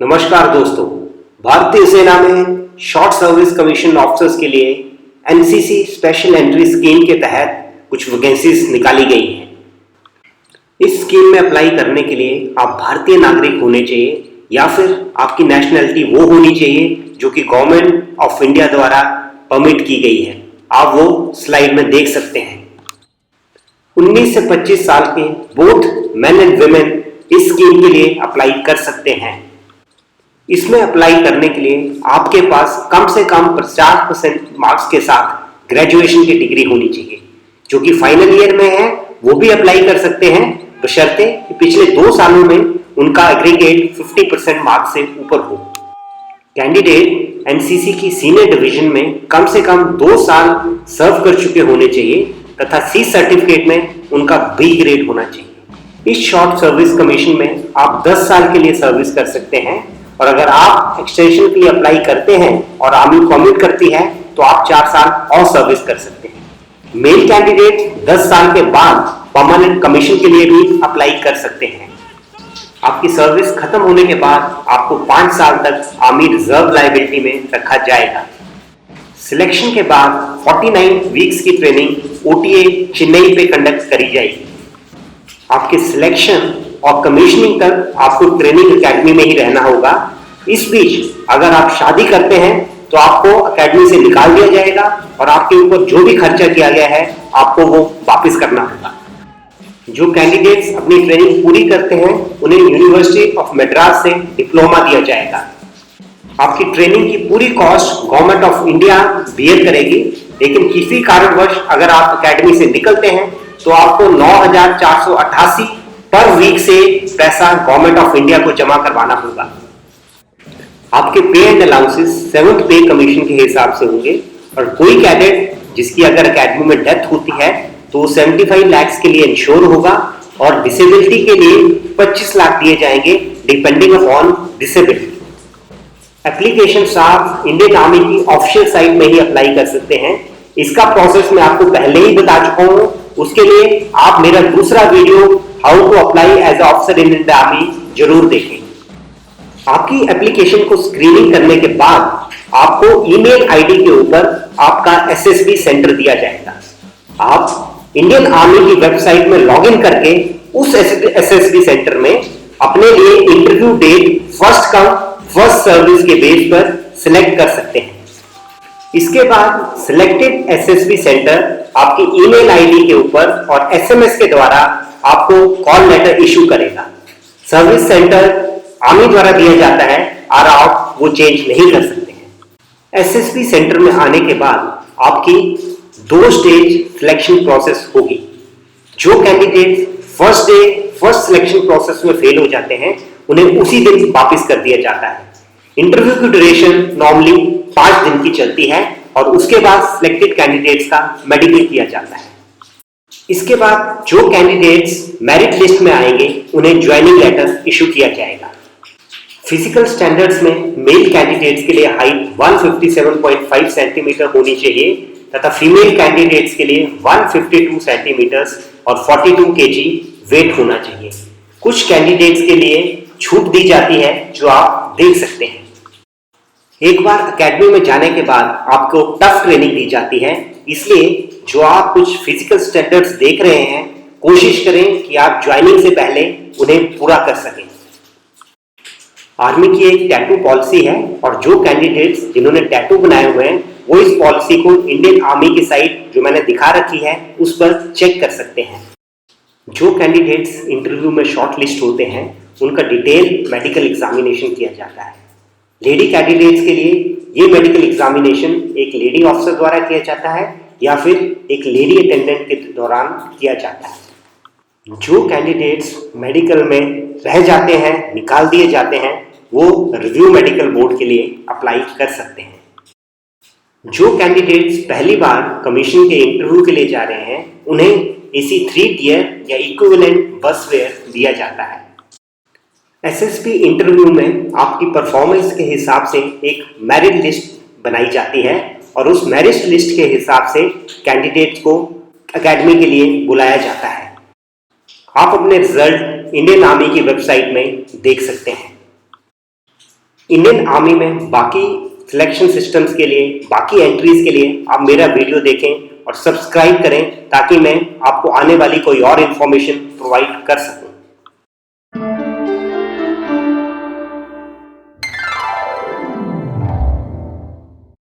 नमस्कार दोस्तों। भारतीय सेना में शॉर्ट सर्विस कमीशन ऑफिसर्स के लिए एनसीसी स्पेशल एंट्री स्कीम के तहत कुछ वैकेंसीज निकाली गई हैं। इस स्कीम में अप्लाई करने के लिए आप भारतीय नागरिक होने चाहिए या फिर आपकी नेशनैलिटी वो होनी चाहिए जो कि गवर्नमेंट ऑफ इंडिया द्वारा परमिट की गई है। आप वो स्लाइड में देख सकते हैं। 19 से 25 साल के बोथ मेन एंड वुमेन इस स्कीम के लिए अप्लाई कर सकते हैं। इसमें अप्लाई करने के लिए आपके पास कम से कम 50% मार्क्स के साथ ग्रेजुएशन की डिग्री होनी चाहिए। जो कि फाइनल ईयर में है वो भी अप्लाई कर सकते हैं, बशर्ते कि पिछले 2 सालों में उनका एग्रीगेट 50% मार्क्स से ऊपर हो। कैंडिडेट एनसीसी की सीनियर डिवीजन में कम से कम 2 साल सर्व कर चुके होने चाहिए तथा सी सर्टिफिकेट में उनका बी ग्रेड होना चाहिए। इस शॉर्ट सर्विस कमीशन में आप 10 साल के लिए सर्विस कर सकते हैं और अगर आप एक्सटेंशन के लिए अप्लाई करते हैं और आर्मी परमिट करती है तो आप 4 साल और सर्विस कर सकते हैं। मेल कैंडिडेट 10 साल के बाद परमानेंट कमीशन के लिए भी अप्लाई कर सकते हैं। आपकी सर्विस खत्म होने के बाद आपको 5 साल तक आर्मी रिजर्व लायबिलिटी में रखा जाएगा। सिलेक्शन के बाद 49 वीक्स की ट्रेनिंग ओटीए चेन्नई पे कंडक्ट करी जाएगी। आपके सिलेक्शन और कमीशनिंग तक आपको ट्रेनिंग एकेडमी में ही रहना होगा। इस बीच अगर आप शादी करते हैं तो आपको एकेडमी से निकाल दिया जाएगा और आपके ऊपर जो भी खर्चा किया गया है आपको वो वापस करना होगा। जो कैंडिडेट्स अपनी ट्रेनिंग पूरी करते हैं उन्हें यूनिवर्सिटी ऑफ मद्रास से डिप्लोमा दिया जाएगा। आपकी ट्रेनिंग की पूरी cost government of India bear करेगी, लेकिन किसी कारणवश अगर आप एकेडमी से निकलते हैं तो आपको 9,488 पर वीक से पैसा गवर्नमेंट ऑफ इंडिया को जमा करवाना होगा। आपके पे एंड अलाउंसेस 7th पे कमीशन के हिसाब से होंगे और कोई कैडेट जिसकी अगर एकेडमी में डेथ होती है तो 75 लाख के लिए इंश्योर होगा और डिसेबिलिटी के लिए 25 लाख दिए जाएंगे डिपेंडिंग अपॉन डिसेबिलिटी। एप्लीकेशन आप इंडियन आर्मी की ऑफिशियल साइट में ही अप्लाई कर सकते हैं। इसका प्रोसेस मैं आपको पहले ही बता चुका हूं। उसके लिए आप मेरा दूसरा video how to apply as officer in Indian army जरूर देखें। आपकी एप्लीकेशन को स्क्रीनिंग करने के बाद आपको ईमेल आईडी के ऊपर आपका एसएसबी सेंटर दिया जाएगा। आप इंडियन आर्मी की वेबसाइट में लॉगिन करके उस एसएसबी सेंटर में अपने लिए interview date first come first service के बेस पर सिलेक्ट कर सकते हैं। इसके बाद सिलेक्टेड एसएसबी सेंटर आपकी ईमेल आईडी के ऊपर और एसएमएस के द्वारा आपको कॉल लेटर इशू करेगा। सर्विस सेंटर आर्मी द्वारा दिया जाता है और आप वो चेंज नहीं कर सकते हैं। एसएसबी सेंटर में आने के बाद आपकी 2 स्टेज सिलेक्शन प्रोसेस होगी। जो candidate first day first selection process में फेल हो जाते हैं उन्हें उसी दिन वापस कर दिया जाता है। इंटरव्यू की ड्यूरेशन नॉर्मली 5 दिन की चलती है और उसके बाद सिलेक्टेड कैंडिडेट्स का मेडिकल किया जाता है। इसके बाद जो कैंडिडेट्स मेरिट लिस्ट में आएंगे उन्हें ज्वाइनिंग लेटर इशू किया जाएगा। फिजिकल स्टैंडर्ड्स में मेल कैंडिडेट्स के लिए हाइट 157.5 सेंटीमीटर होनी चाहिए तथा फीमेल कैंडिडेट्स के लिए 152 सेंटीमीटर और 42 केजी वेट होना चाहिए। कुछ कैंडिडेट्स के लिए छूट दी जाती है जो आप देख सकते हैं। एक बार एकेडमी में जाने के बाद आपको टफ ट्रेनिंग दी जाती है, इसलिए जो आप कुछ फिजिकल स्टैंडर्ड्स देख रहे हैं कोशिश करें कि आप ज्वाइनिंग से पहले उन्हें पूरा कर सकें। आर्मी की एक टैटू पॉलिसी है और जो कैंडिडेट्स जिन्होंने टैटू बनाए हुए हैं वो इस पॉलिसी को इंडियन आर्मी की साइट जो मैंने दिखा रखी है उस पर चेक कर सकते हैं। जो कैंडिडेट्स इंटरव्यू में शॉर्ट लिस्ट होते हैं उनका डिटेल मेडिकल एग्जामिनेशन किया जाता है। लेडी कैंडिडेट्स के लिए ये मेडिकल एग्जामिनेशन एक लेडी ऑफिसर द्वारा किया जाता है या फिर एक लेडी अटेंडेंट के दौरान किया जाता है। जो कैंडिडेट्स मेडिकल में रह जाते हैं, निकाल दिए जाते हैं, वो रिव्यू मेडिकल बोर्ड के लिए अप्लाई कर सकते हैं। जो कैंडिडेट्स पहली बार कमीशन के इंटरव्यू के लिए जा रहे हैं उन्हें एसी 3 टियर या इक्विवेलेंट बस फेयर दिया जाता है। एसएसबी इंटरव्यू में आपकी परफॉर्मेंस के हिसाब से एक मेरिट लिस्ट बनाई जाती है और उस मेरिट लिस्ट के हिसाब से कैंडिडेट को एकेडमी के लिए बुलाया जाता है। आप अपने रिजल्ट इंडियन आर्मी की वेबसाइट में देख सकते हैं। इंडियन आर्मी में बाकी सिलेक्शन सिस्टम्स के लिए, बाकी एंट्रीज के लिए आप मेरा वीडियो देखें और सब्सक्राइब करें ताकि मैं आपको आने वाली कोई और इन्फॉर्मेशन प्रोवाइड कर सकूं।